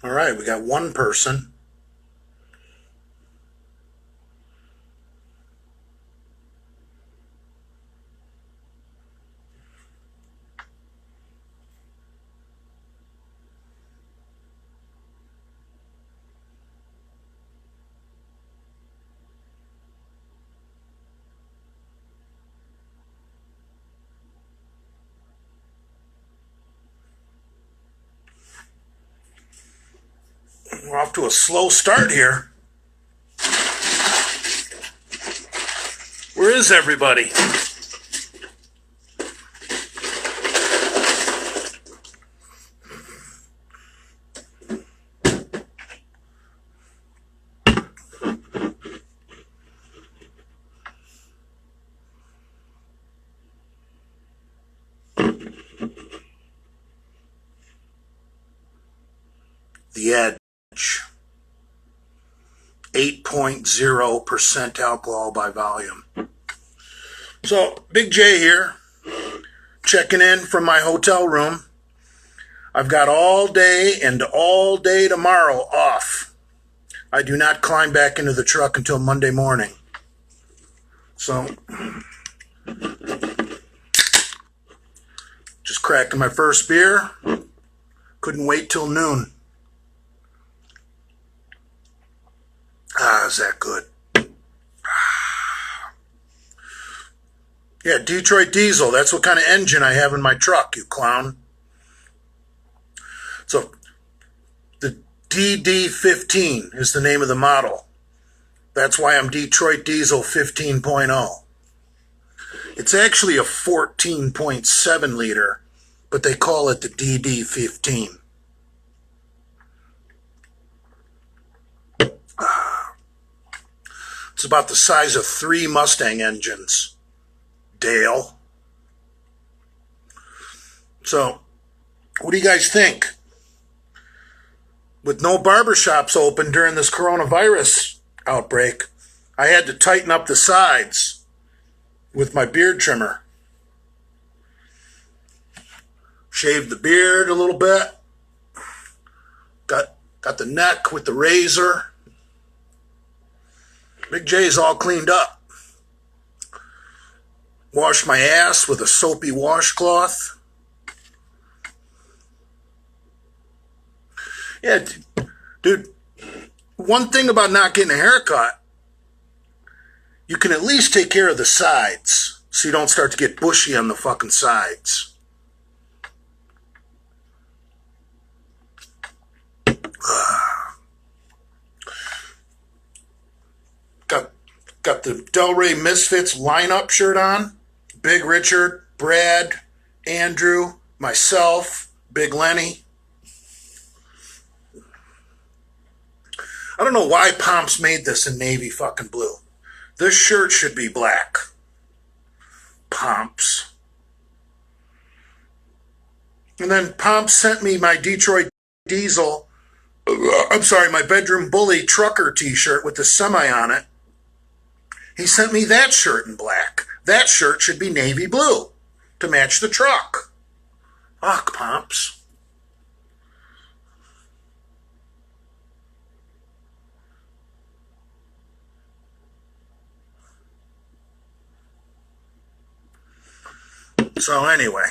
All right, we got one person. We're off to a slow start here. Where is everybody? The Edge. 8.0% alcohol by volume. So, Big J here, checking in from my hotel room. I've got all day and all day tomorrow off. I do not climb back into the truck until Monday morning. So, just cracked my first beer. Couldn't wait till noon. Is that good? Yeah, Detroit diesel. That's what kind of engine I have in my truck, you clown. So, the DD15 is the name of the model. That's why I'm Detroit Diesel 15.0. It's actually a 14.7 liter, but they call it the DD15. It's about the size of 3 Mustang engines. Dale. So, what do you guys think? With no barbershops open during this coronavirus outbreak, I had to tighten up the sides with my beard trimmer. Shaved the beard a little bit. Got the neck with the razor. Big J's all cleaned up. Washed my ass with a soapy washcloth. Yeah, dude, one thing about not getting a haircut, you can at least take care of the sides so you don't start to get bushy on the fucking sides. Got the Delray Misfits lineup shirt on. Big Richard, Brad, Andrew, myself, Big Lenny. I don't know why Pomps made this in navy fucking blue. This shirt should be black. Pomps. And then Pomps sent me my Detroit Diesel, my Bedroom Bully trucker t-shirt with the semi on it. He sent me that shirt in black. That shirt should be navy blue to match the truck. Fuck, Pomps. So anyway,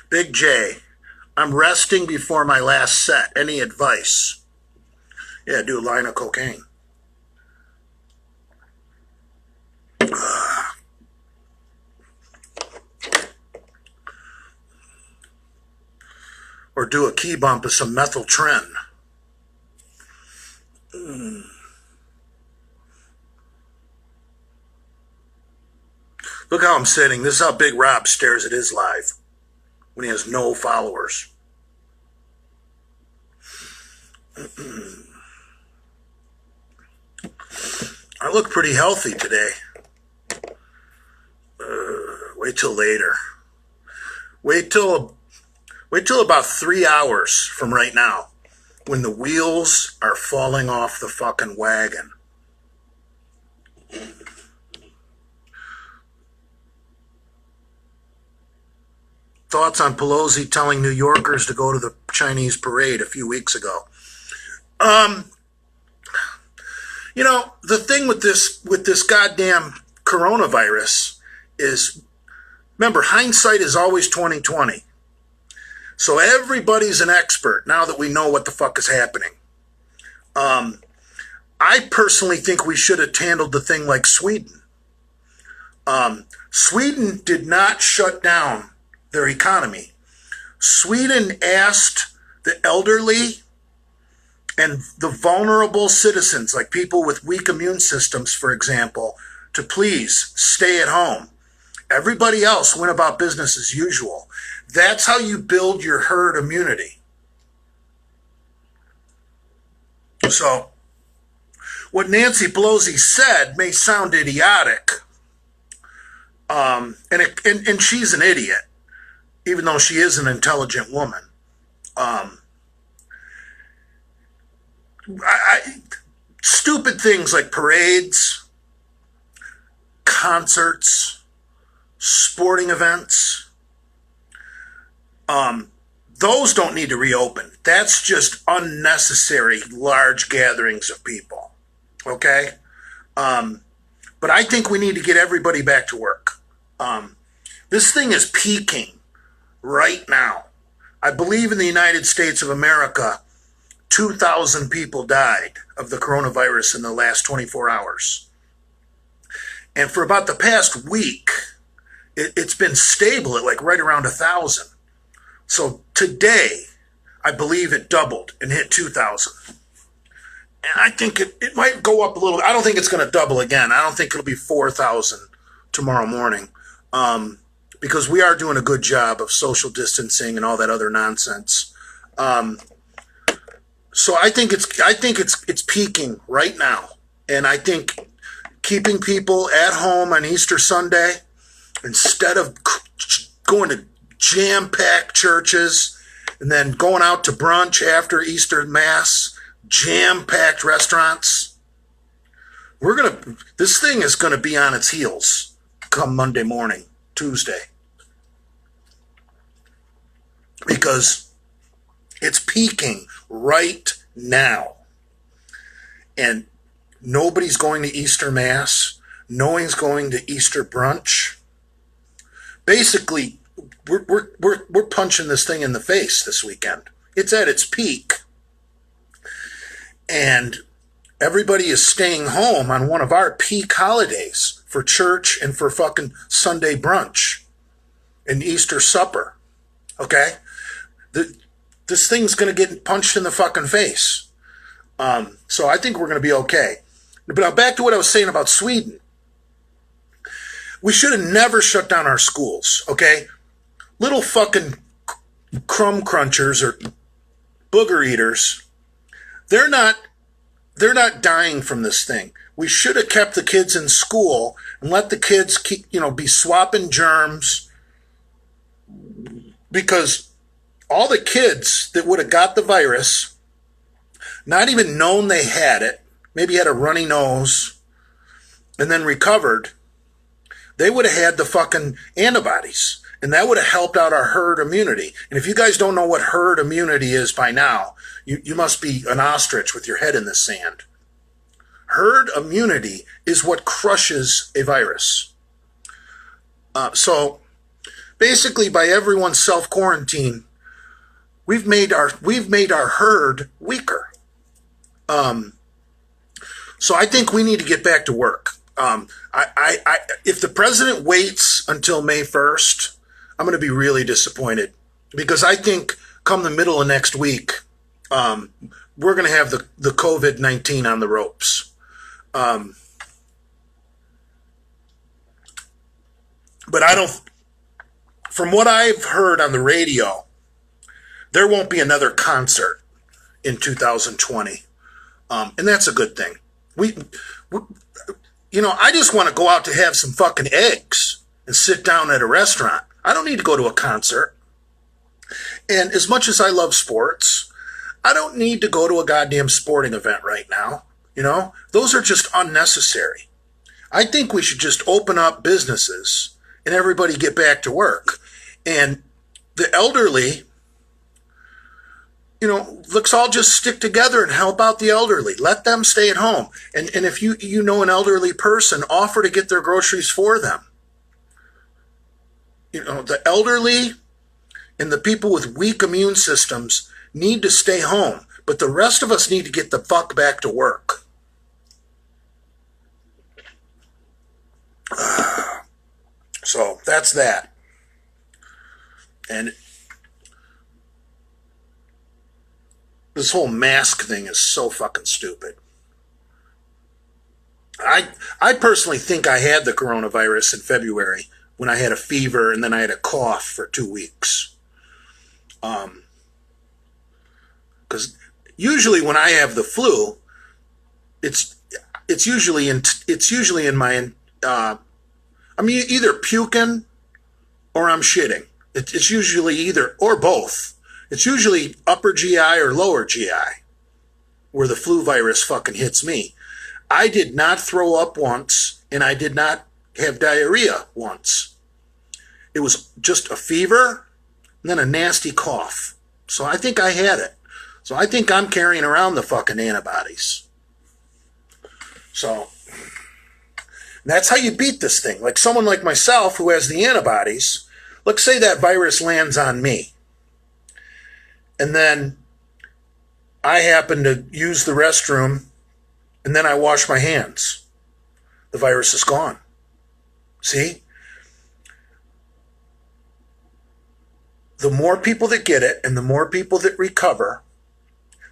Big J, I'm resting before my last set. Any advice? Yeah, do a line of cocaine. Or do a key bump of some methyltren. Look how I'm sitting. This is how Big Rob stares at his live when he has no followers. I look pretty healthy today. Wait till later. Wait till about 3 hours from right now, when the wheels are falling off the fucking wagon. thoughts on Pelosi telling New Yorkers to go to the Chinese parade a few weeks ago. The thing with this goddamn coronavirus is, remember, hindsight is always 2020. So everybody's an expert now that we know what the fuck is happening. I personally think we should have handled the thing like Sweden. Sweden did not shut down their economy. Sweden asked the elderly and the vulnerable citizens, like people with weak immune systems, for example, to please stay at home. Everybody else went about business as usual. That's how you build your herd immunity. So, what Nancy Pelosi said may sound idiotic, and she's an idiot, even though she is an intelligent woman. Stupid things like parades, concerts, sporting events, those don't need to reopen. That's just unnecessary large gatherings of people. Okay? But I think we need to get everybody back to work. This thing is peaking right now. I believe in the United States of America, 2,000 people died of the coronavirus in the last 24 hours. And for about the past week, it's been stable at like right around 1,000. So today, I believe it doubled and hit 2,000. And I think it might go up a little. I don't think it's going to double again. I don't think it'll be 4,000 tomorrow morning, because we are doing a good job of social distancing and all that other nonsense. So I think it's peaking right now, and I think keeping people at home on Easter Sunday instead of going to jam-packed churches and then going out to brunch after Easter Mass, jam-packed restaurants. This thing is gonna be on its heels come Monday morning, Tuesday, because it's peaking right now, and nobody's going to Easter Mass. No one's going to Easter brunch. Basically, we're punching this thing in the face this weekend. It's at its peak, and everybody is staying home on one of our peak holidays for church and for fucking Sunday brunch and Easter supper. Okay? This thing's going to get punched in the fucking face. So I think we're going to be okay. But now back to what I was saying about Sweden. We should have never shut down our schools, okay? Little fucking crumb crunchers or booger eaters, they're not dying from this thing. We should have kept the kids in school and let the kids be swapping germs, because all the kids that would have got the virus, not even known they had it, maybe had a runny nose, and then recovered, they would have had the fucking antibodies. And that would have helped out our herd immunity. And if you guys don't know what herd immunity is by now, you must be an ostrich with your head in the sand. Herd immunity is what crushes a virus. So basically, by everyone's self-quarantine, we've made our herd weaker. So I think we need to get back to work. If the president waits until May 1st, I'm going to be really disappointed, because I think come the middle of next week, we're going to have the COVID-19 on the ropes. But from what I've heard on the radio, there won't be another concert in 2020. And that's a good thing. I just want to go out to have some fucking eggs and sit down at a restaurant. I don't need to go to a concert. And as much as I love sports, I don't need to go to a goddamn sporting event right now. Those are just unnecessary. I think we should just open up businesses and everybody get back to work. And the elderly, let's all just stick together and help out the elderly. Let them stay at home. And if you know an elderly person, offer to get their groceries for them. The elderly and the people with weak immune systems need to stay home, but the rest of us need to get the fuck back to work. So that's that. And this whole mask thing is so fucking stupid. I personally think I had the coronavirus in February when I had a fever and then I had a cough for 2 weeks. Because usually when I have the flu, it's usually in my I'm either puking or I'm shitting. It's usually either or both. It's usually upper GI or lower GI where the flu virus fucking hits me. I did not throw up once, and I did not have diarrhea once. It was just a fever and then a nasty cough. So I think I had it. So I think I'm carrying around the fucking antibodies. So that's how you beat this thing. Like someone like myself who has the antibodies, let's say that virus lands on me. And then I happen to use the restroom and then I wash my hands. The virus is gone. See? The more people that get it and the more people that recover,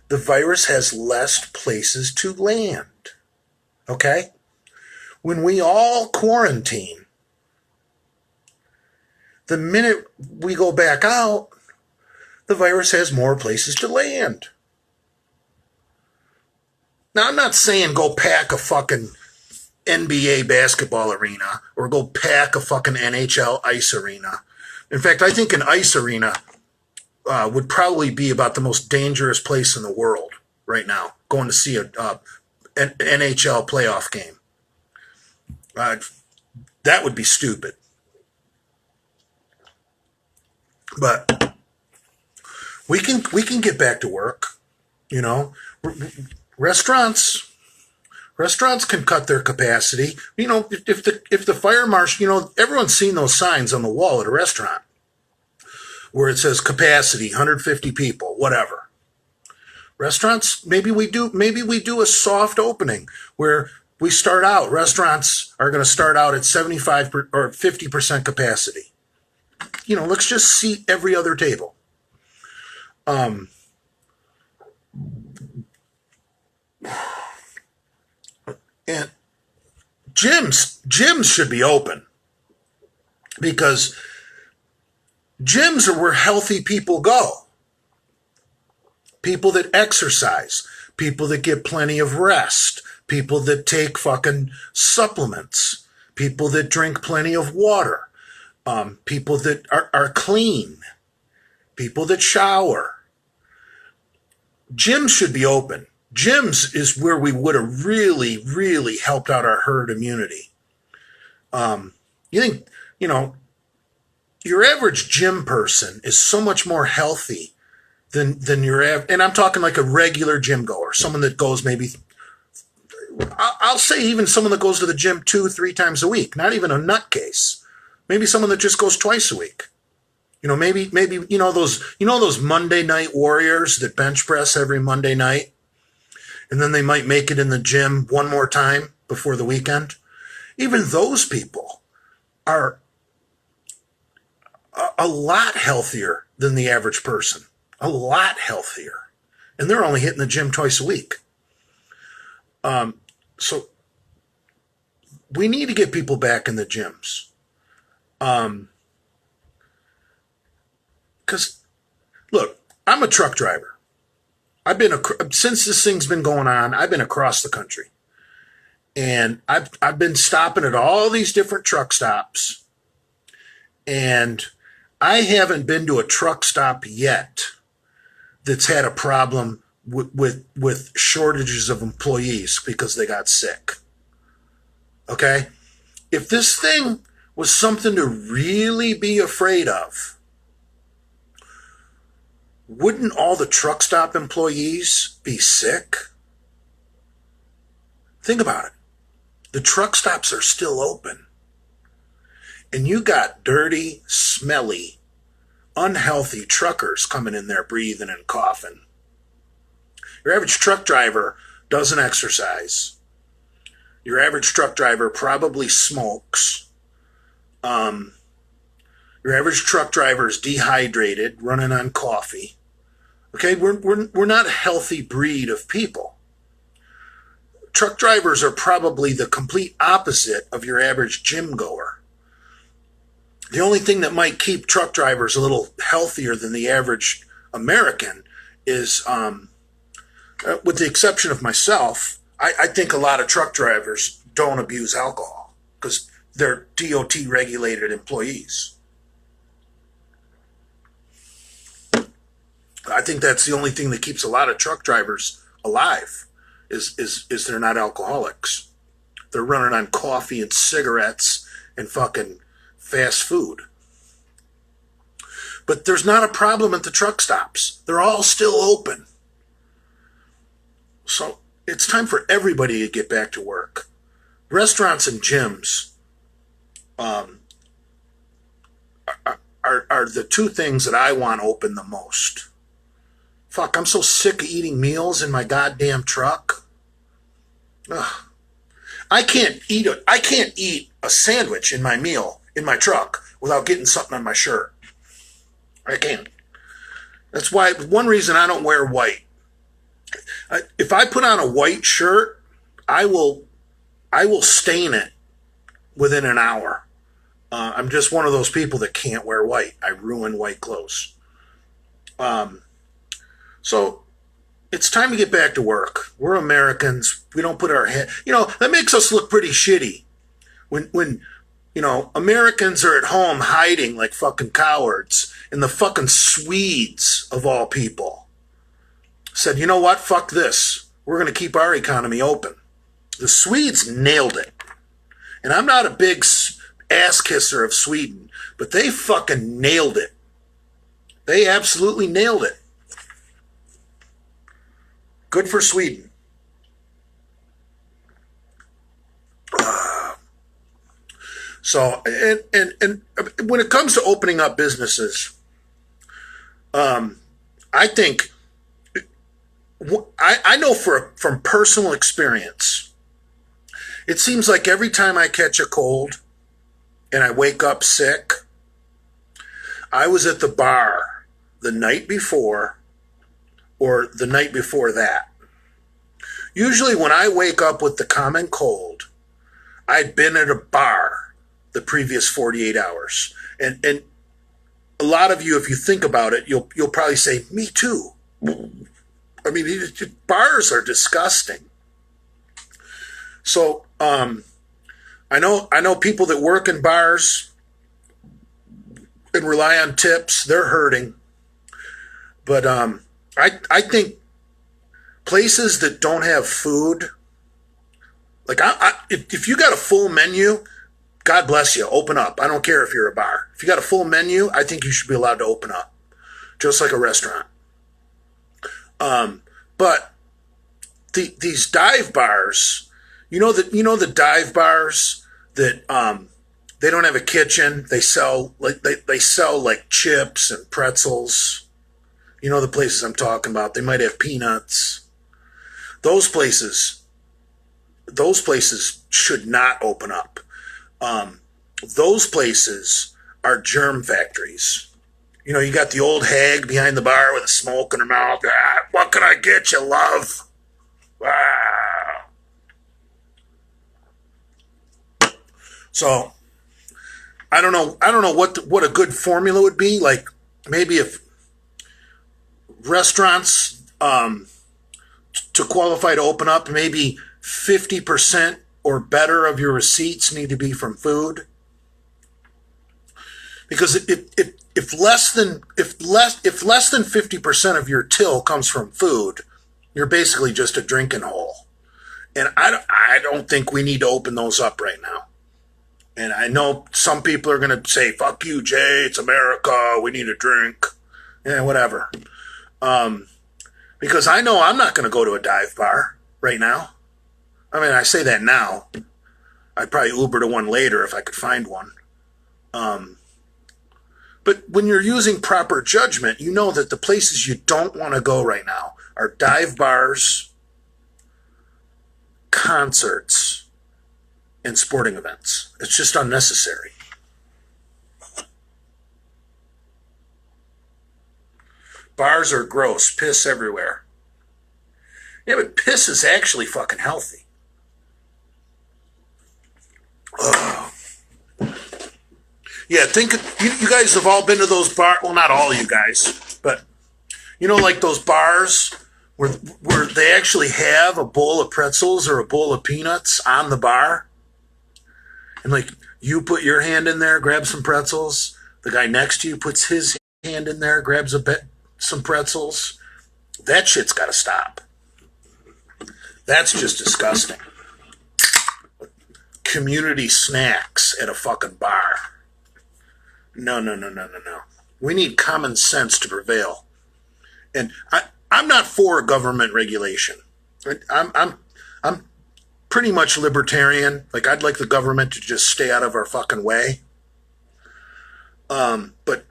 the virus has less places to land. Okay? When we all quarantine, the minute we go back out, the virus has more places to land. Now, I'm not saying go pack a fucking NBA basketball arena or go pack a fucking NHL ice arena. In fact, I think an ice arena would probably be about the most dangerous place in the world right now, going to see an NHL playoff game. That would be stupid. But we can get back to work, Restaurants can cut their capacity. If the fire marshal, everyone's seen those signs on the wall at a restaurant where it says capacity, 150 people, whatever. Restaurants, maybe we do a soft opening where we start out. Restaurants are going to start out at 75 or 50% capacity. Let's just seat every other table. And gyms should be open because gyms are where healthy people go. People that exercise, people that get plenty of rest, people that take fucking supplements, people that drink plenty of water, people that are clean, people that shower. Gyms should be open. Gyms is where we would have really, really helped out our herd immunity. You think, your average gym person is so much more healthy than your average, and I'm talking like a regular gym goer, someone that goes maybe, I'll say even someone that goes to the gym 2-3 times a week, not even a nutcase. Maybe someone that just goes twice a week. Maybe those Monday night warriors that bench press every Monday night. And then they might make it in the gym one more time before the weekend. Even those people are a lot healthier than the average person. A lot healthier. And they're only hitting the gym twice a week. So we need to get people back in the gyms. Because, look, I'm a truck driver. Since this thing's been going on, I've been across the country. And I've been stopping at all these different truck stops. And I haven't been to a truck stop yet that's had a problem with shortages of employees because they got sick. Okay? If this thing was something to really be afraid of, wouldn't all the truck stop employees be sick? Think about it. The truck stops are still open. And you got dirty, smelly, unhealthy truckers coming in there breathing and coughing. Your average truck driver doesn't exercise. Your average truck driver probably smokes. Your average truck driver is dehydrated, running on coffee. Okay, we're not a healthy breed of people. Truck drivers are probably the complete opposite of your average gym goer. The only thing that might keep truck drivers a little healthier than the average American is, with the exception of myself, I think a lot of truck drivers don't abuse alcohol because they're DOT regulated employees. I think that's the only thing that keeps a lot of truck drivers alive is they're not alcoholics. They're running on coffee and cigarettes and fucking fast food. But there's not a problem at the truck stops. They're all still open. So it's time for everybody to get back to work. Restaurants and gyms are the two things that I want open the most. Fuck, I'm so sick of eating meals in my goddamn truck. Ugh. I can't eat a sandwich in my meal in my truck without getting something on my shirt. I can't. That's why one reason I don't wear white. If I put on a white shirt, I will stain it within an hour. I'm just one of those people that can't wear white. I ruin white clothes. So it's time to get back to work. We're Americans. We don't put our head, that makes us look pretty shitty. When Americans are at home hiding like fucking cowards, and the fucking Swedes of all people said, you know what, fuck this. We're going to keep our economy open. The Swedes nailed it. And I'm not a big ass kisser of Sweden, but they fucking nailed it. They absolutely nailed it. Good for Sweden. So, and when it comes to opening up businesses, I think, I know from personal experience, it seems like every time I catch a cold and I wake up sick, I was at the bar the night before or the night before that. Usually when I wake up with the common cold, I'd been at a bar the previous 48 hours. And a lot of you, if you think about it, you'll probably say, me too. I mean, bars are disgusting. So I know people that work in bars and rely on tips. They're hurting. But I think places that don't have food, like if you got a full menu, God bless you, open up. I don't care if you're a bar. If you got a full menu, I think you should be allowed to open up, just like a restaurant. But these dive bars, the dive bars that they don't have a kitchen. They sell like chips and pretzels. You know the places I'm talking about. They might have peanuts. Those places should not open up. Those places are germ factories. You got the old hag behind the bar with a smoke in her mouth. Ah, what can I get you, love? Ah. So I don't know what a good formula would be. Like maybe if restaurants to qualify to open up, maybe 50% or better of your receipts need to be from food. Because if less than 50% of your till comes from food, you're basically just a drinking hole. And I don't think we need to open those up right now. And I know some people are going to say, fuck you, Jay, it's America, we need a drink. Yeah, whatever. Because I know I'm not going to go to a dive bar right now. I mean, I say that now. I'd probably Uber to one later if I could find one. But when you're using proper judgment, you know that the places you don't want to go right now are dive bars, concerts, and sporting events. It's just unnecessary. Bars are gross. Piss everywhere. Yeah, but piss is actually fucking healthy. Ugh. Yeah, you guys have all been to those bars. Well, not all you guys, but you know, like those bars where they actually have a bowl of pretzels or a bowl of peanuts on the bar, and like you put your hand in there, grab some pretzels. The guy next to you puts his hand in there, grabs some pretzels. That shit's got to stop. That's just disgusting. Community snacks at a fucking bar. No. We need common sense to prevail. And I'm not for government regulation. I'm pretty much libertarian. Like, I'd like the government to just stay out of our fucking way. But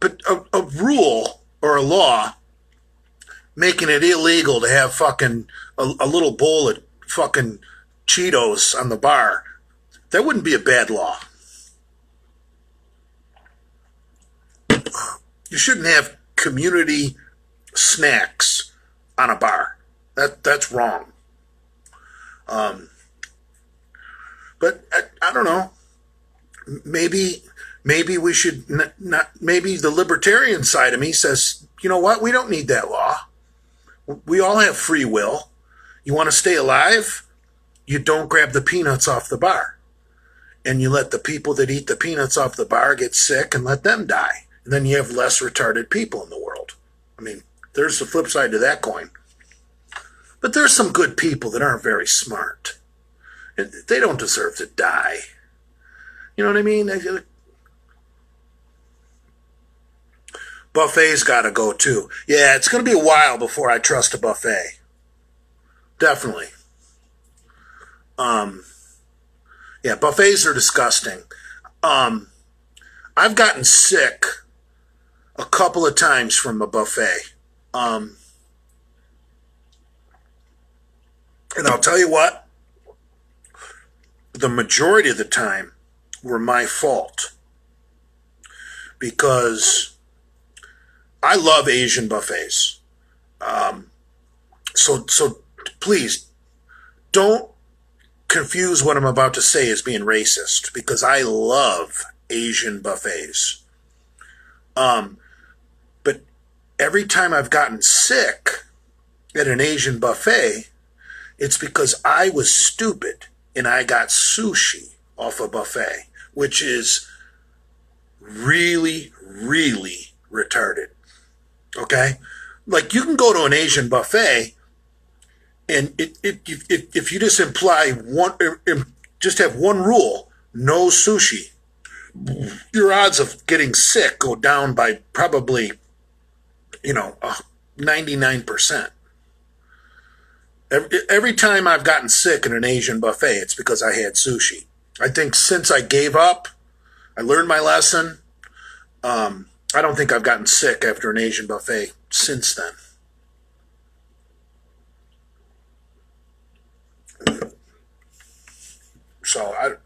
a rule or a law making it illegal to have fucking a little bowl of fucking Cheetos on the bar, that wouldn't be a bad law. You shouldn't have community snacks on a bar. That's wrong. But I don't know. Maybe we should not. Maybe the libertarian side of me says, you know what? We don't need that law. We all have free will. You want to stay alive? You don't grab the peanuts off the bar. And you let the people that eat the peanuts off the bar get sick and let them die. And then you have less retarded people in the world. I mean, there's the flip side to that coin. But there's some good people that aren't very smart. And they don't deserve to die. You know what I mean? Buffet's got to go too. Yeah, it's going to be a while before I trust a buffet. Definitely. Yeah, buffets are disgusting. I've gotten sick a couple of times from a buffet. And I'll tell you what, the majority of the time were my fault. Because I love Asian buffets. So please don't confuse what I'm about to say as being racist, because I love Asian buffets. But every time I've gotten sick at an Asian buffet, it's because I was stupid and I got sushi off a buffet, which is really, really retarded. Okay? Like, you can go to an Asian buffet and if you just just have one rule, no sushi, your odds of getting sick go down by probably, 99%. Every time I've gotten sick in an Asian buffet, it's because I had sushi. I think since I gave up, I learned my lesson. I don't think I've gotten sick after an Asian buffet since then. So,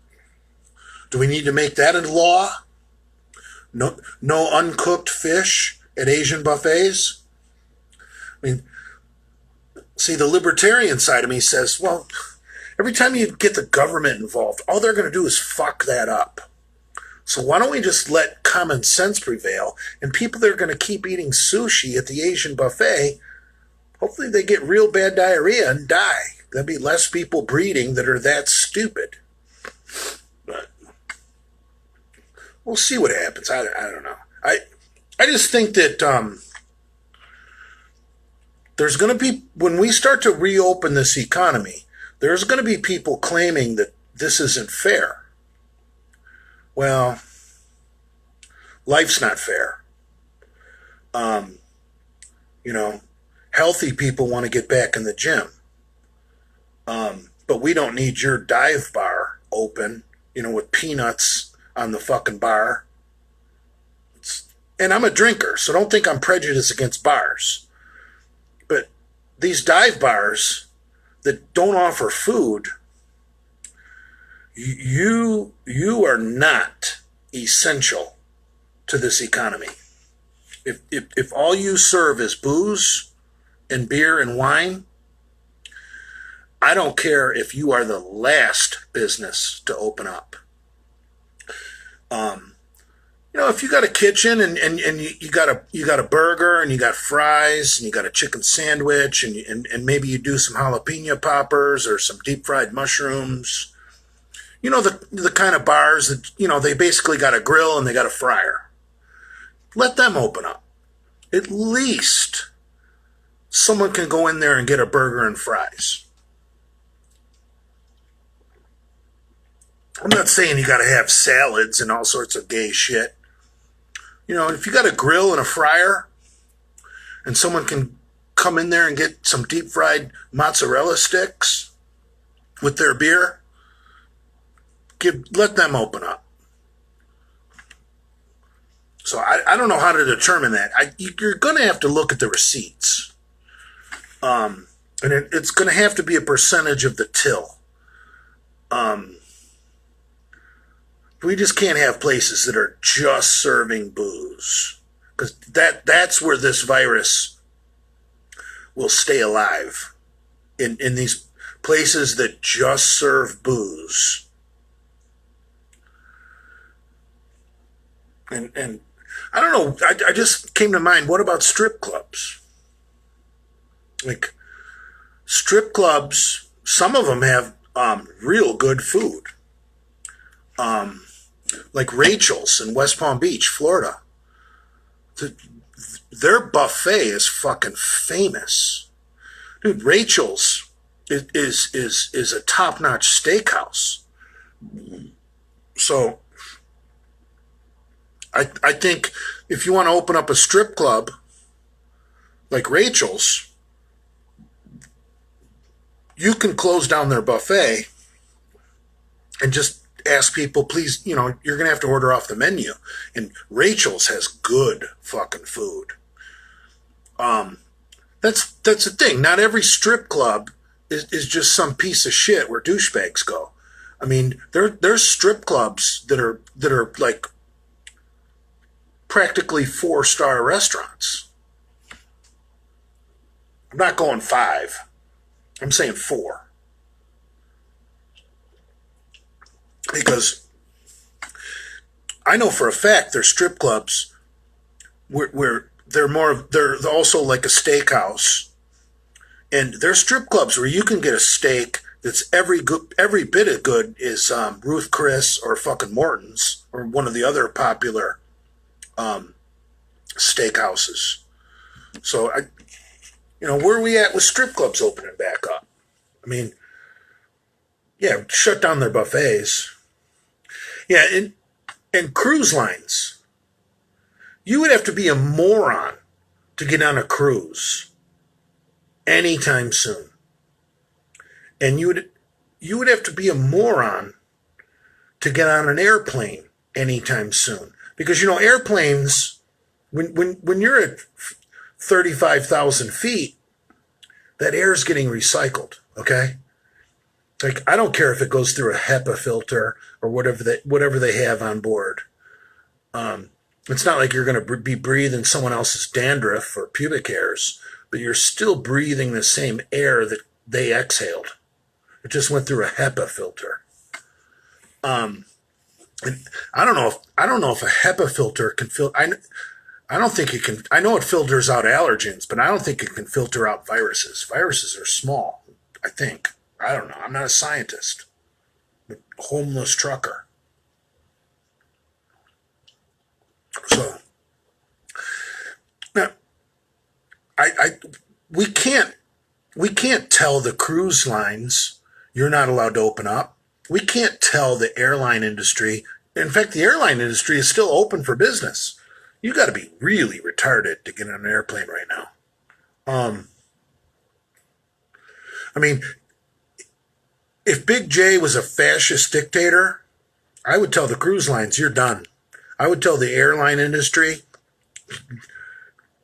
do we need to make that a law? No uncooked fish at Asian buffets? I mean, see, the libertarian side of me says, well, every time you get the government involved, all they're going to do is fuck that up. So why don't we just let common sense prevail, and people that are going to keep eating sushi at the Asian buffet, hopefully they get real bad diarrhea and die. There'll be less people breeding that are that stupid. But we'll see what happens. I don't know. I just think that there's going to be, when we start to reopen this economy, there's going to be people claiming that this isn't fair. Well, life's not fair. You know, healthy people want to get back in the gym. But we don't need your dive bar open, you know, with peanuts on the fucking bar. And I'm a drinker, so don't think I'm prejudiced against bars. But these dive bars that don't offer food, you are not essential to this economy. If all you serve is booze and beer and wine, I don't care if you are the last business to open up. You know, if you got a kitchen and you got a burger and you got fries and you got a chicken sandwich and maybe you do some jalapeno poppers or some deep fried mushrooms, you know, the kind of bars that, you know, they basically got a grill and they got a fryer. Let them open up. At least someone can go in there and get a burger and fries. I'm not saying you got to have salads and all sorts of gay shit. You know, if you got a grill and a fryer and someone can come in there and get some deep fried mozzarella sticks with their beer, let them open up. So I don't know how to determine that. You're going to have to look at the receipts. And it's going to have to be a percentage of the till. We just can't have places that are just serving booze, because that's where this virus will stay alive, in these places that just serve booze. And I don't know, I just came to mind, what about strip clubs? Like, strip clubs, some of them have real good food. Like Rachel's in West Palm Beach, Florida. Their buffet is fucking famous. Dude, Rachel's is a top-notch steakhouse. So I think if you want to open up a strip club like Rachel's, you can close down their buffet and just ask people, please, you know, you're going to have to order off the menu. And Rachel's has good fucking food. That's the thing. Not every strip club is just some piece of shit where douchebags go. I mean, there's strip clubs that are like practically 4-star restaurants. I'm not going 5. I'm saying 4. Because I know for a fact there's strip clubs where they're also like a steakhouse, and there's strip clubs where you can get a steak that's every bit as good as Ruth Chris or fucking Morton's or one of the other popular steakhouses. So where are we at with strip clubs opening back up? I mean, yeah, shut down their buffets. Yeah, and cruise lines. You would have to be a moron to get on a cruise anytime soon. And you would have to be a moron to get on an airplane anytime soon. Because, airplanes, when you're at 35,000 feet, that air is getting recycled, okay? Like, I don't care if it goes through a HEPA filter or whatever they have on board. It's not like you're going to be breathing someone else's dandruff or pubic hairs, but you're still breathing the same air that they exhaled. It just went through a HEPA filter. And I don't know if a HEPA filter can filter. I don't think it can. I know it filters out allergens, but I don't think it can filter out viruses. Viruses are small, I think. I don't know. I'm not a scientist. I'm a homeless trucker. So now, we can't tell the cruise lines you're not allowed to open up. We can't tell the airline industry. In fact, the airline industry is still open for business. You got to be really retarded to get on an airplane right now. I mean, if Big J was a fascist dictator, I would tell the cruise lines, you're done. I would tell the airline industry,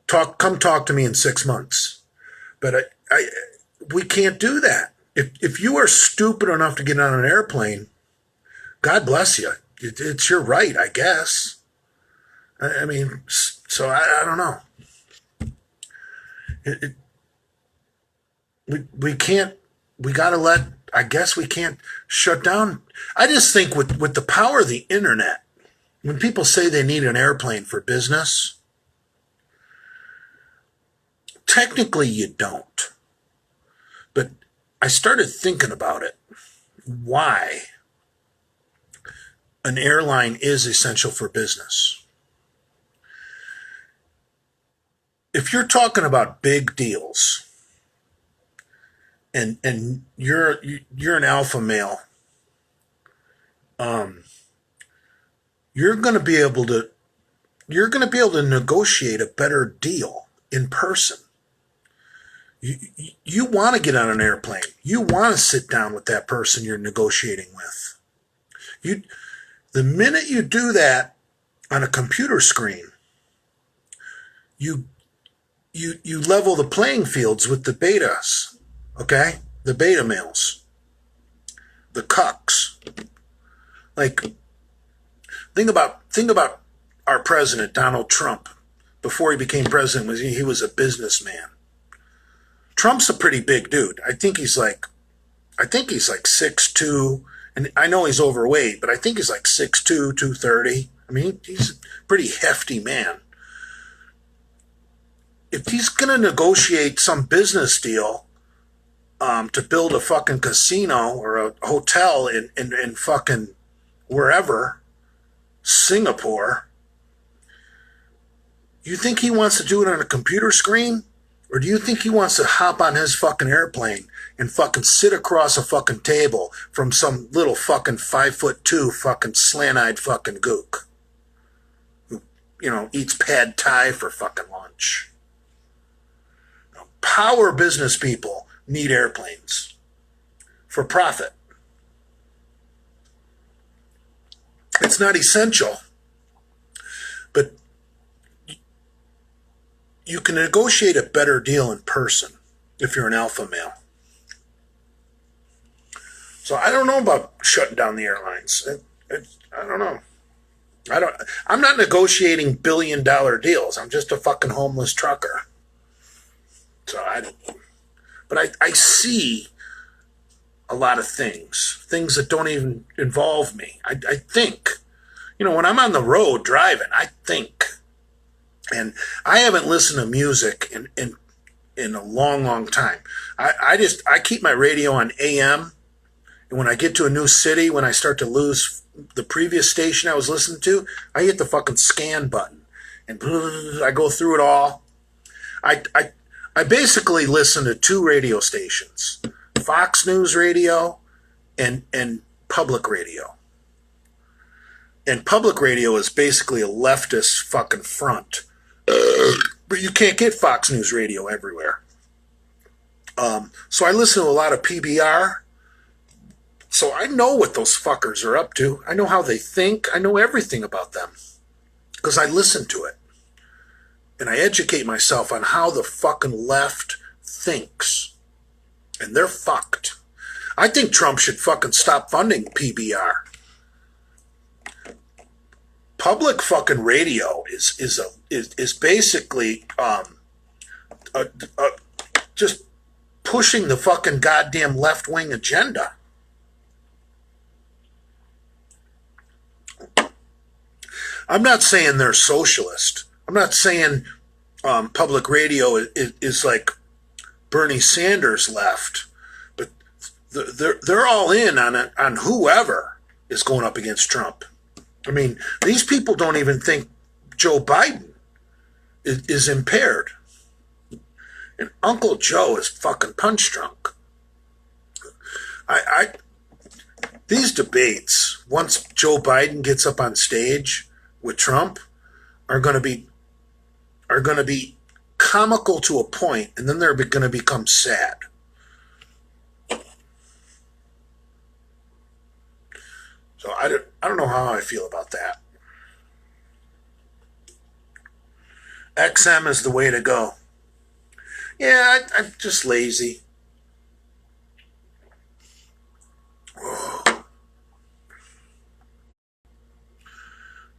come talk to me in 6 months. But we can't do that. If you are stupid enough to get on an airplane, God bless you. It's your right, I guess. I mean, so I don't know. We can't, we got to let, I guess we can't shut down. I just think with the power of the internet, when people say they need an airplane for business, technically you don't. But I started thinking about it. Why an airline is essential for business. If you're talking about big deals, and you're an alpha male, you're going to be able to negotiate a better deal in person. You want to get on an airplane. You want to sit down with that person you're negotiating with. The minute you do that on a computer screen, you level the playing fields with the betas, okay? The beta males, the cucks. Like, think about our president, Donald Trump. Before he became president, he was a businessman. Trump's a pretty big dude. I think he's like 6'2", and I know he's overweight, but I think he's like 6'2", 230. I mean, he's a pretty hefty man. If he's going to negotiate some business deal to build a fucking casino or a hotel in fucking wherever, Singapore, you think he wants to do it on a computer screen? Or do you think he wants to hop on his fucking airplane and fucking sit across a fucking table from some little fucking 5'2" fucking slant-eyed fucking gook who, eats pad thai for fucking lunch? Power business people need airplanes for profit. It's not essential, but you can negotiate a better deal in person if you're an alpha male. So I don't know about shutting down the airlines. I don't know. I'm not negotiating billion-dollar deals. I'm just a fucking homeless trucker. So but I see a lot of things that don't even involve me. I think, when I'm on the road driving, I think. And I haven't listened to music in a long, long time. I keep my radio on AM, and when I get to a new city, when I start to lose the previous station I was listening to, I hit the fucking scan button, and I go through it all. I basically listen to 2 radio stations, Fox News Radio and public radio. And public radio is basically a leftist fucking front. But you can't get Fox News Radio everywhere. So I listen to a lot of PBR. So I know what those fuckers are up to. I know how they think. I know everything about them. Because I listen to it. And I educate myself on how the fucking left thinks. And they're fucked. I think Trump should fucking stop funding PBR. Public fucking radio is basically just pushing the fucking goddamn left-wing agenda. I'm not saying they're socialist. I'm not saying public radio is like Bernie Sanders left, but they're all in on whoever is going up against Trump. I mean, these people don't even think Joe Biden is impaired. And Uncle Joe is fucking punch drunk. These debates, once Joe Biden gets up on stage with Trump, are going to be comical to a point, and then they're going to become sad. So I don't know how I feel about that. XM is the way to go. Yeah, I'm just lazy.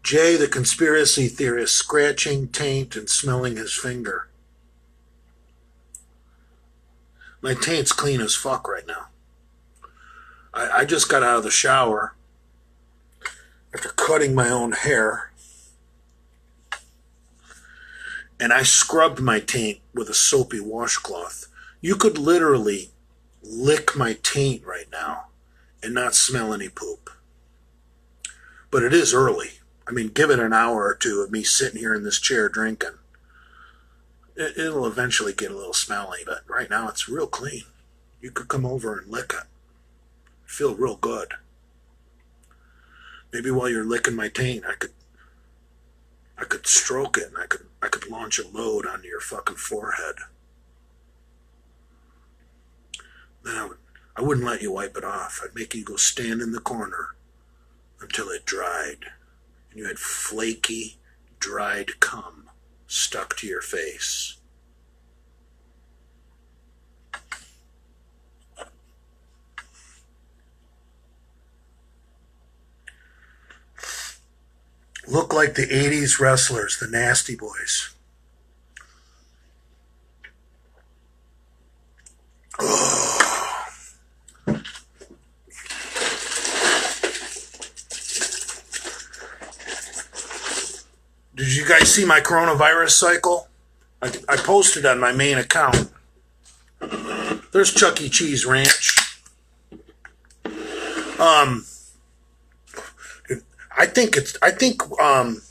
Jay, the conspiracy theorist, scratching taint and smelling his finger. My taint's clean as fuck right now. I just got out of the shower after cutting my own hair, and I scrubbed my taint with a soapy washcloth. You could literally lick my taint right now and not smell any poop. But it is early. I mean, give it an hour or two of me sitting here in this chair drinking. It'll eventually get a little smelly, but right now it's real clean. You could come over and lick it. Feel real good. Maybe while you're licking my taint, I could stroke it, and I could launch a load onto your fucking forehead. Then I wouldn't let you wipe it off. I'd make you go stand in the corner until it dried, and you had flaky, dried cum stuck to your face. Look like the 80s wrestlers, the Nasty Boys. Oh. Did you guys see my coronavirus cycle? I posted on my main account. There's Chuck E. Cheese Ranch.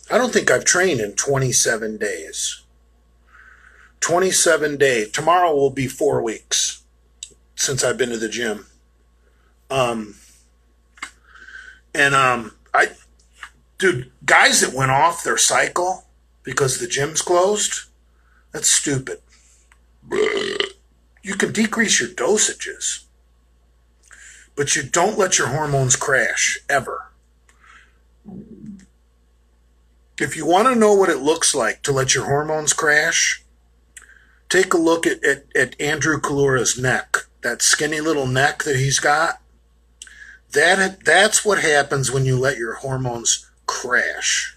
I don't think I've trained in 27 days. 27 days. Tomorrow will be 4 weeks since I've been to the gym. Dude, guys that went off their cycle because the gym's closed, that's stupid. You can decrease your dosages, but you don't let your hormones crash, ever. If you want to know what it looks like to let your hormones crash, take a look at Andrew Kalura's neck, that skinny little neck that he's got. That's what happens when you let your hormones crash.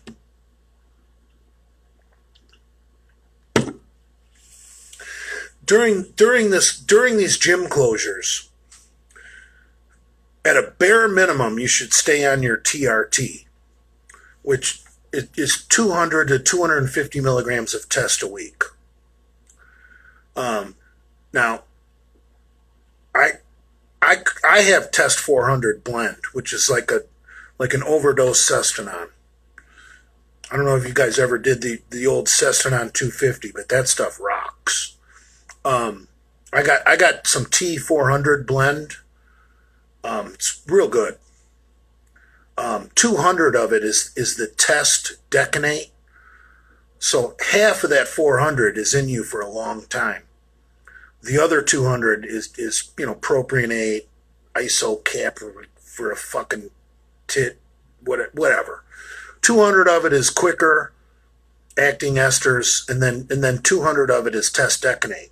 During these gym closures, at a bare minimum, you should stay on your TRT, which is 200 to 250 milligrams of test a week. Now, I have test 400 blend, which is like an overdose Cestanon. I don't know if you guys ever did the old Cestanon 250, but that stuff rocks. I got some T400 blend. It's real good. 200 of it is the test decanate. So half of that 400 is in you for a long time. The other 200 is propionate, isocap for a fucking tit, whatever. 200 of it is quicker acting esters, and then 200 of it is test decanate.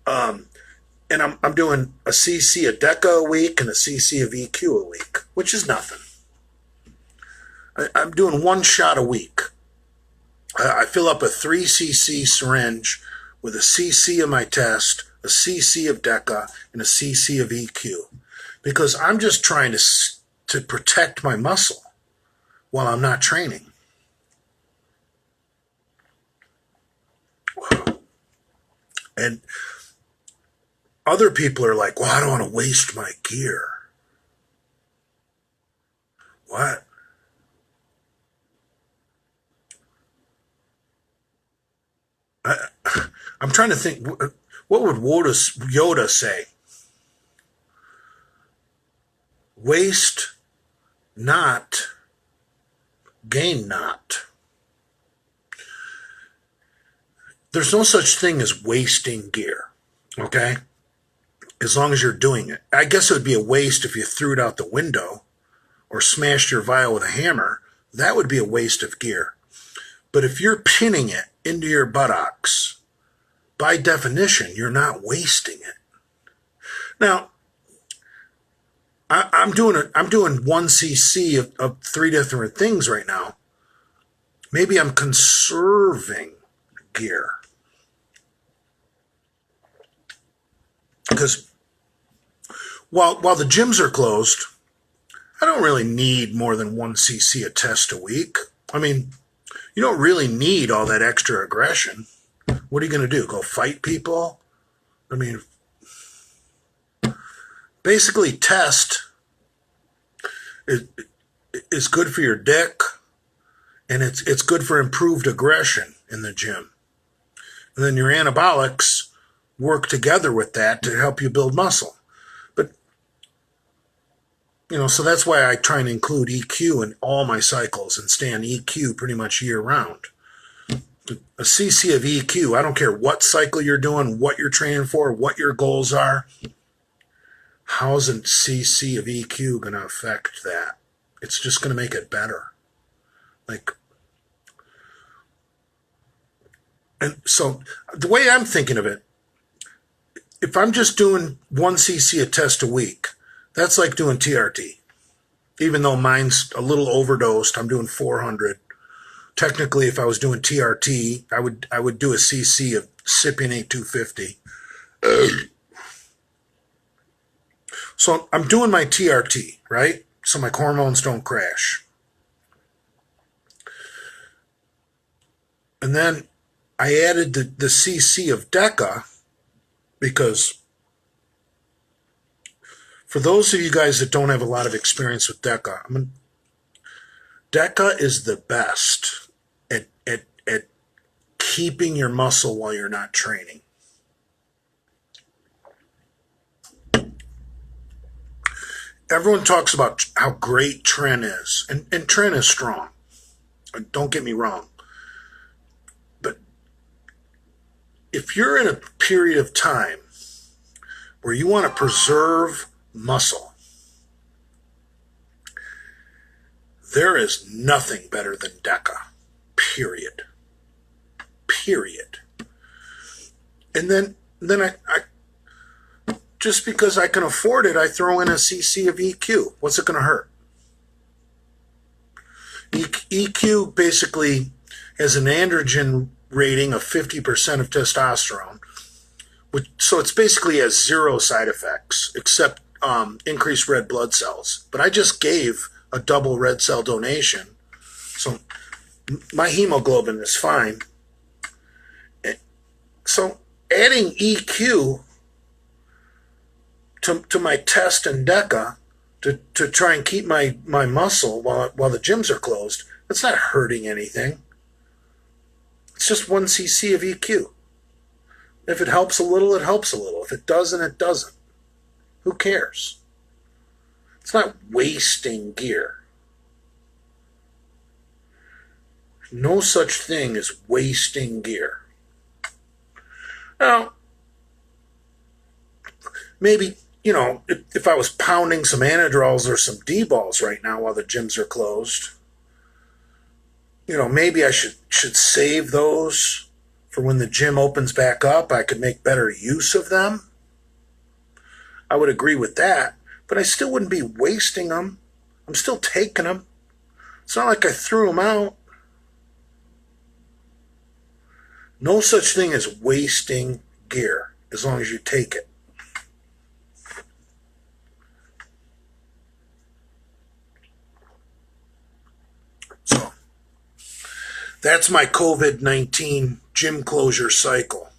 And I'm doing a cc of Deca a week and a cc of EQ a week, which is nothing. I'm doing 1 shot a week. I fill up a 3 cc syringe with a cc of my test, a cc of Deca, and a cc of EQ, because I'm just trying to protect my muscle while I'm not training. And other people are like, well, I don't want to waste my gear. What? I'm trying to think, what would Yoda say? Waste not, gain not. there's no such thing as wasting gear, okay? As long as you're doing it. I guess it would be a waste if you threw it out the window or smashed your vial with a hammer. That would be a waste of gear. But if you're pinning it into your buttocks, by definition, you're not wasting it. Now, I'm doing 1 cc of 3 different things right now. Maybe I'm conserving gear. Because while the gyms are closed, I don't really need more than 1 cc a test a week. I mean, you don't really need all that extra aggression. What are you going to do? Go fight people? I mean, basically test is good for your dick, and it's good for improved aggression in the gym. And then your anabolics work together with that to help you build muscle. But, so that's why I try and include EQ in all my cycles and stay on EQ pretty much year round. A cc of EQ, I don't care what cycle you're doing, what you're training for, what your goals are. How's a cc of EQ going to affect that? It's just going to make it better. And so the way I'm thinking of it, if I'm just doing 1 cc a test a week, that's like doing TRT. Even though mine's a little overdosed, I'm doing 400. Technically, if I was doing TRT, I would do a cc of Cypionate 250. So I'm doing my TRT, right? So my hormones don't crash. And then I added the cc of DECA because for those of you guys that don't have a lot of experience with DECA, DECA is the best at keeping your muscle while you're not training. Everyone talks about how great Tren is, and Tren is strong. Don't get me wrong. But if you're in a period of time where you want to preserve muscle, there is nothing better than DECA, period. And then I just because I can afford it, I throw in a cc of EQ. What's it going to hurt? EQ basically has an androgen rating of 50% of testosterone, so it's basically has 0 side effects except increased red blood cells. But I just gave a double red cell donation, so my hemoglobin is fine. So adding EQ to my test and DECA to try and keep my muscle while the gyms are closed, that's not hurting anything. It's just 1 cc of EQ. If it helps a little, it helps a little. If it doesn't, it doesn't. Who cares? It's not wasting gear. No such thing as wasting gear. Now, maybe, if I was pounding some Anadrols or some D-balls right now while the gyms are closed, maybe I should save those for when the gym opens back up. I could make better use of them. I would agree with that, but I still wouldn't be wasting them. I'm still taking them. It's not like I threw them out. No such thing as wasting gear as long as you take it. So that's my COVID-19 gym closure cycle.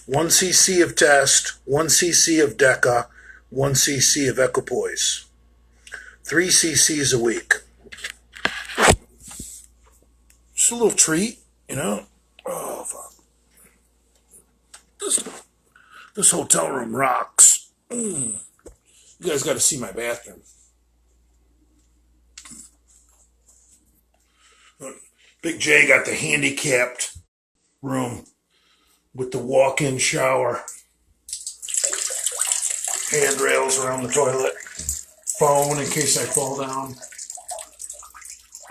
1 cc of test, 1 cc of DECA, 1 cc of equipoise. 3 cc's a week. Just a little treat, Oh, fuck. This hotel room rocks. You guys got to see my bathroom. Big J got the handicapped room. with the walk-in shower, handrails around the toilet, phone in case I fall down.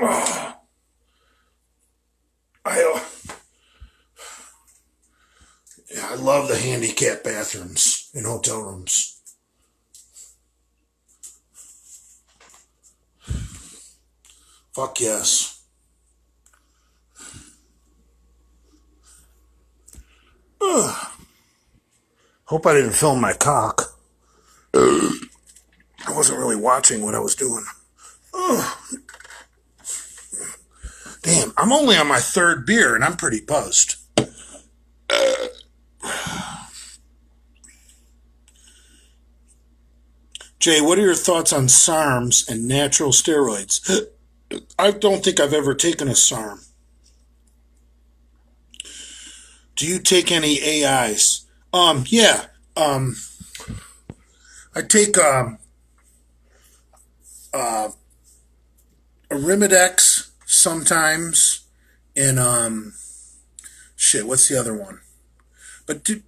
Oh, I love the handicap bathrooms in hotel rooms. Fuck yes. Ugh. Hope I didn't film my cock. I wasn't really watching what I was doing. Ugh. Damn, I'm only on my third beer and I'm pretty buzzed. Jay, what are your thoughts on SARMs and natural steroids? I don't think I've ever taken a SARM. Do you take any AIs? Yeah. I take Arimidex sometimes, and what's the other one? But dude,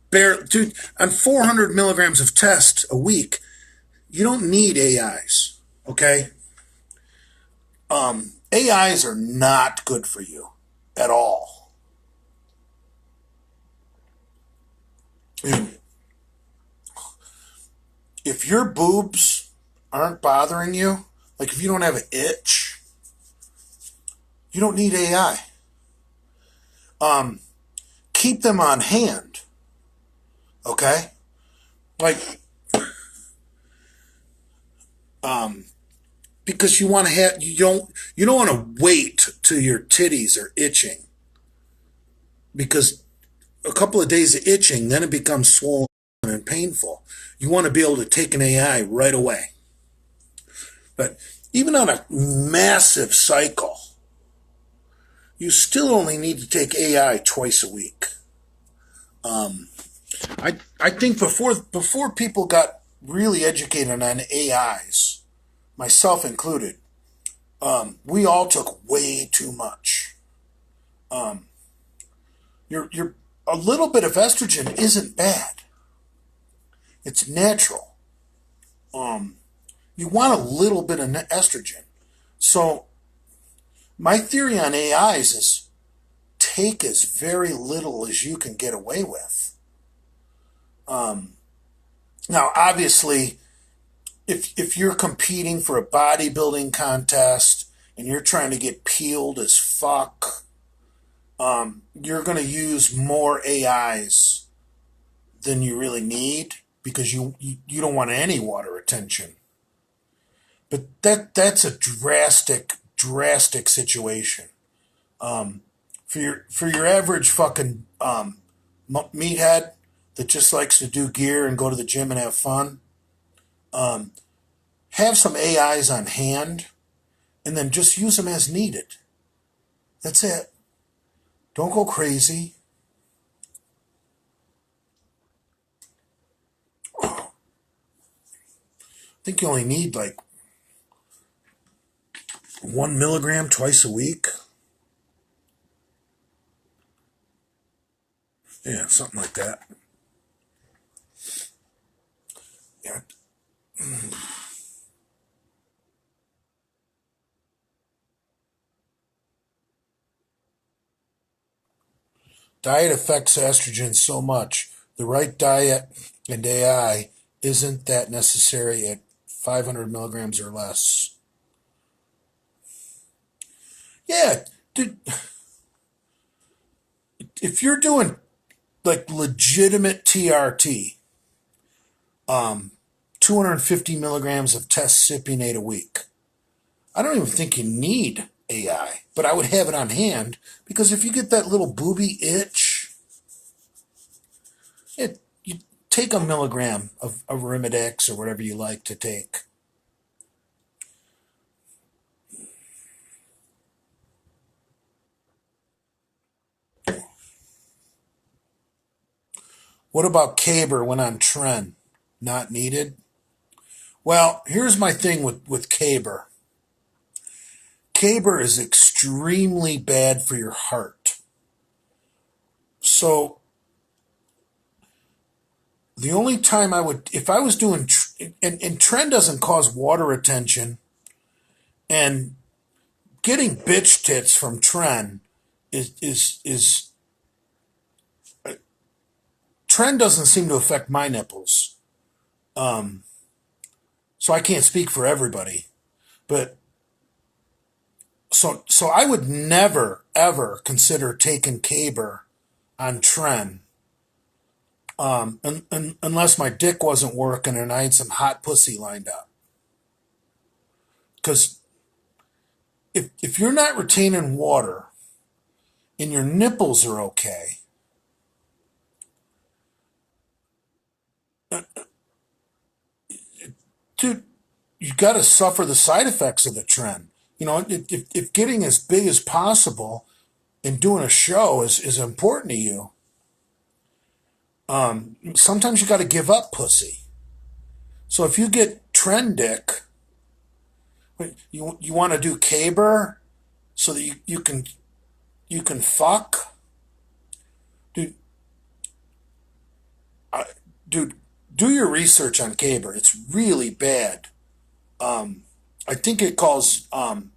on 400 milligrams of test a week, you don't need AIs, okay? AIs are not good for you at all. If your boobs aren't bothering you, like if you don't have an itch, you don't need AI. Keep them on hand, okay? Like, because you want to have you don't want to wait till your titties are itching, because a couple of days of itching, then it becomes swollen and painful. You want to be able to take an AI right away. But even on a massive cycle, you still only need to take AI twice a week. I think before people got really educated on AIs, myself included, we all took way too much. You're a little bit of estrogen isn't bad. It's natural. You want a little bit of estrogen. So my theory on AIs is take as very little as you can get away with. Now, obviously, if you're competing for a bodybuilding contest and you're trying to get peeled as fuck, you're going to use more AIs than you really need because you don't want any water retention. But that's a drastic situation. For your average fucking meathead that just likes to do gear and go to the gym and have fun, have some AIs on hand and then just use them as needed. That's it. Don't go crazy. I think you only need like 1 milligram twice a week. Yeah, something like that. Yeah. Diet affects estrogen so much. The right diet and AI isn't that necessary at 500 milligrams or less. Yeah, dude, if you're doing like legitimate TRT, 250 milligrams of test cypionate a week, I don't even think you need AI, but I would have it on hand because if you get that little booby itch, you take a milligram of Arimidex or whatever you like to take. What about Caber when on Tren? Not needed? Well, here's my thing with Caber. Caber is extremely bad for your heart. So The only time I would, if I was doing, and Tren doesn't cause water retention, and getting bitch tits from Tren is Tren doesn't seem to affect my nipples, so I can't speak for everybody. But so I would never ever consider taking Caber on Tren, unless my dick wasn't working and I had some hot pussy lined up. Because if you're not retaining water and your nipples are okay, dude, you got to suffer the side effects of the Tren. You know, if getting as big as possible and doing a show is important to you, sometimes you got to give up pussy. So if you get Tren dick, you want to do Caber so that you can fuck, dude. Dude, do your research on Caber. It's really bad. I think it can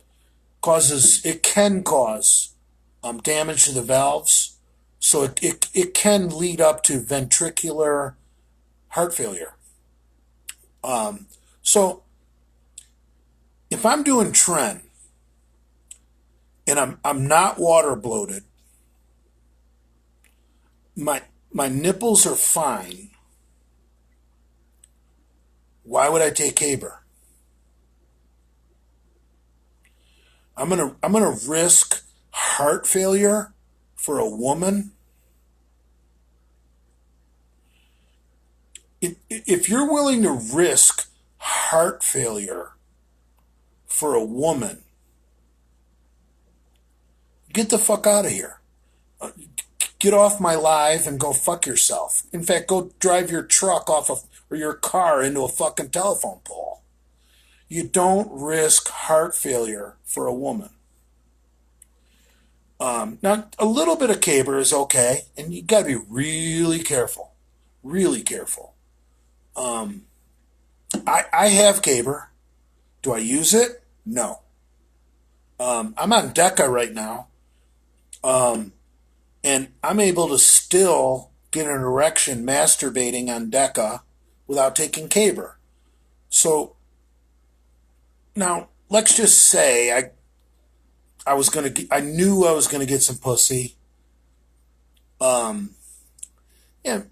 cause damage to the valves, so it can lead up to ventricular heart failure. So if I'm doing Tren and I'm not water bloated, my nipples are fine, why would I take Caber? I'm gonna risk heart failure for a woman. If you're willing to risk heart failure for a woman, get the fuck out of here. Get off my live and go fuck yourself. In fact, go drive your truck off of, or your car into a fucking telephone pole. You don't risk heart failure for a woman. Now, a little bit of Caber is okay, and you got to be really careful. Really careful. I have Caber. Do I use it? No. I'm on Deca right now, and I'm able to still get an erection masturbating on Deca without taking Caber. So now let's just say I knew I was gonna get some pussy. Yeah,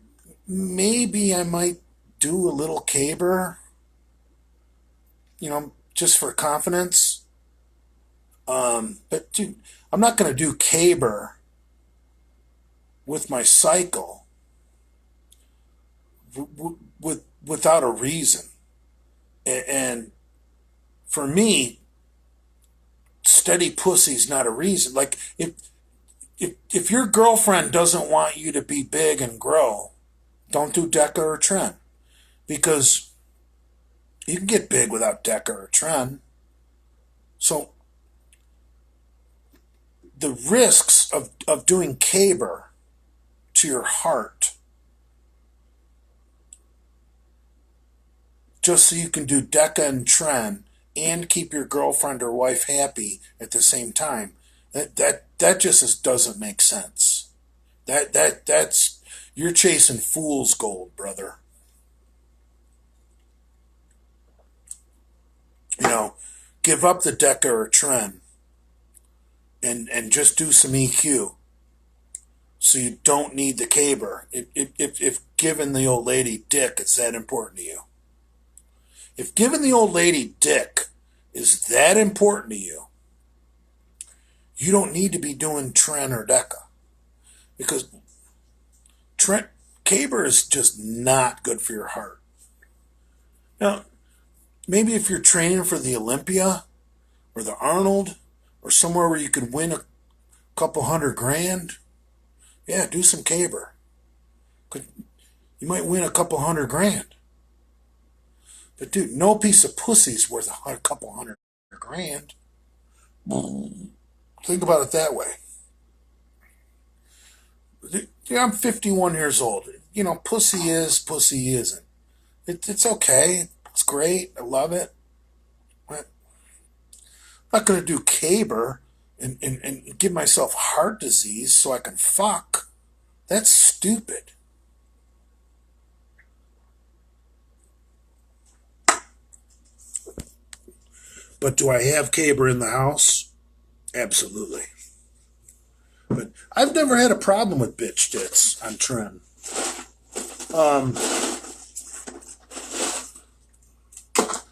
maybe I might do a little Caber, just for confidence. But dude, I'm not gonna do Caber with my cycle without a reason. And for me, steady pussy's not a reason. Like if your girlfriend doesn't want you to be big and grow, don't do Deca or Tren, because you can get big without Deca or Tren. So the risks of doing Caber to your heart just so you can do Deca and Tren and keep your girlfriend or wife happy at the same time, that just doesn't make sense. That's you're chasing fool's gold, brother. Give up the Deca or Tren and just do some EQ, so you don't need the Caber. If giving the old lady dick is that important to you. If giving the old lady dick is that important to you, you don't need to be doing Tren or Deca, because Caber is just not good for your heart. Now, maybe if you're training for the Olympia or the Arnold or somewhere where you could win a couple $100,000, yeah, do some Caber. You might win a couple $100,000. But dude, no piece of pussy's worth a couple $100,000. Think about it that way. Yeah, I'm 51 years old. pussy is, pussy isn't. It's okay. It's great. I love it. But I'm not going to do caber and give myself heart disease so I can fuck. That's stupid. But do I have caber in the house? Absolutely. But I've never had a problem with bitch tits on trend.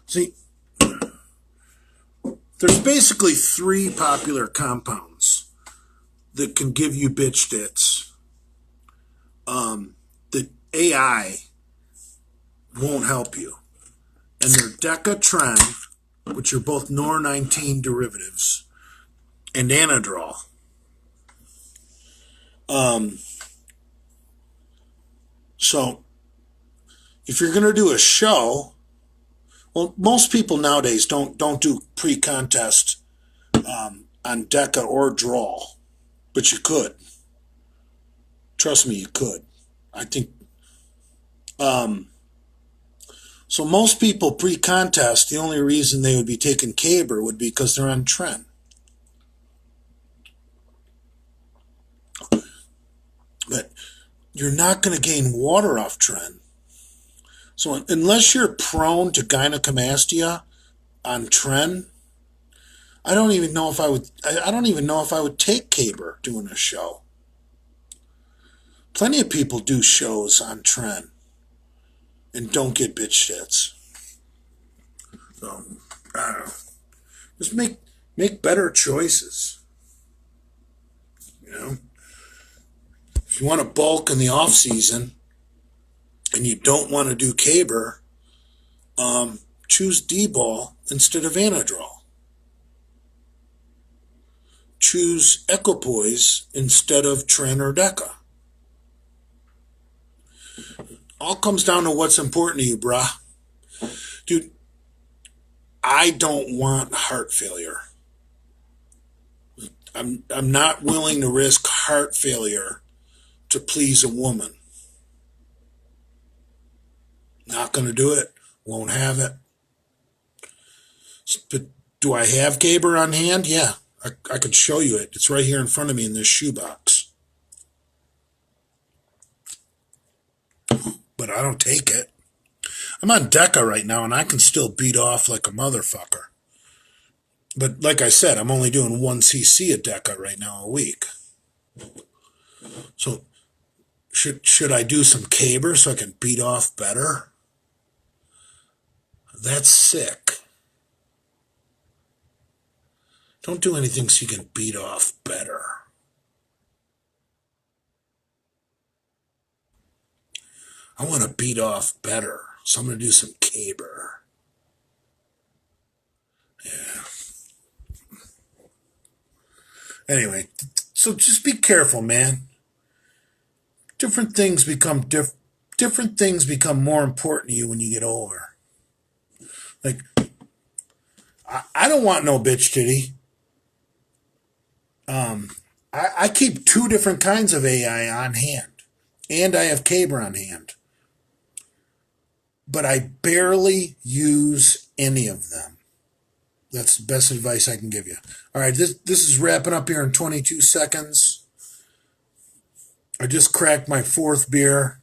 See, there's basically three popular compounds that can give you bitch tits. The AI won't help you. And they're Decatren, which are both NOR19 derivatives, and Anadrol. So, if you're going to do a show, well, most people nowadays don't do pre-contest on Deca or Draw, but you could. Trust me, you could. I think. So most people pre-contest, the only reason they would be taking caber would be because they're on trend. But you're not going to gain water off trend. So unless you're prone to gynecomastia on trend, I don't even know if I would. I don't even know if I would take caber doing a show. Plenty of people do shows on trend and don't get bitch tits. So I don't know. Just make better choices. You know, if you want to bulk in the off season and you don't want to do caber, choose D-ball instead of Anadrol. Choose Equipoise instead of Tren or Deca. All comes down to what's important to you, brah. Dude, I don't want heart failure. I'm not willing to risk heart failure to please a woman. Not going to do it. Won't have it. But do I have caber on hand? Yeah, I could show you it. It's right here in front of me in this shoebox. But I don't take it. I'm on Deca right now, and I can still beat off like a motherfucker. But like I said, I'm only doing 1 cc of Deca right now a week. So should I do some caber so I can beat off better? That's sick. Don't do anything so you can beat off better. I want to beat off better, so I'm going to do some caber. Yeah. Anyway, so just be careful, man. Different things become more important to you when you get older. Like, I don't want no bitch titty. I keep 2 different kinds of AI on hand, and I have caber on hand. But I barely use any of them. That's the best advice I can give you. All right, this is wrapping up here in 22 seconds. I just cracked my 4th beer.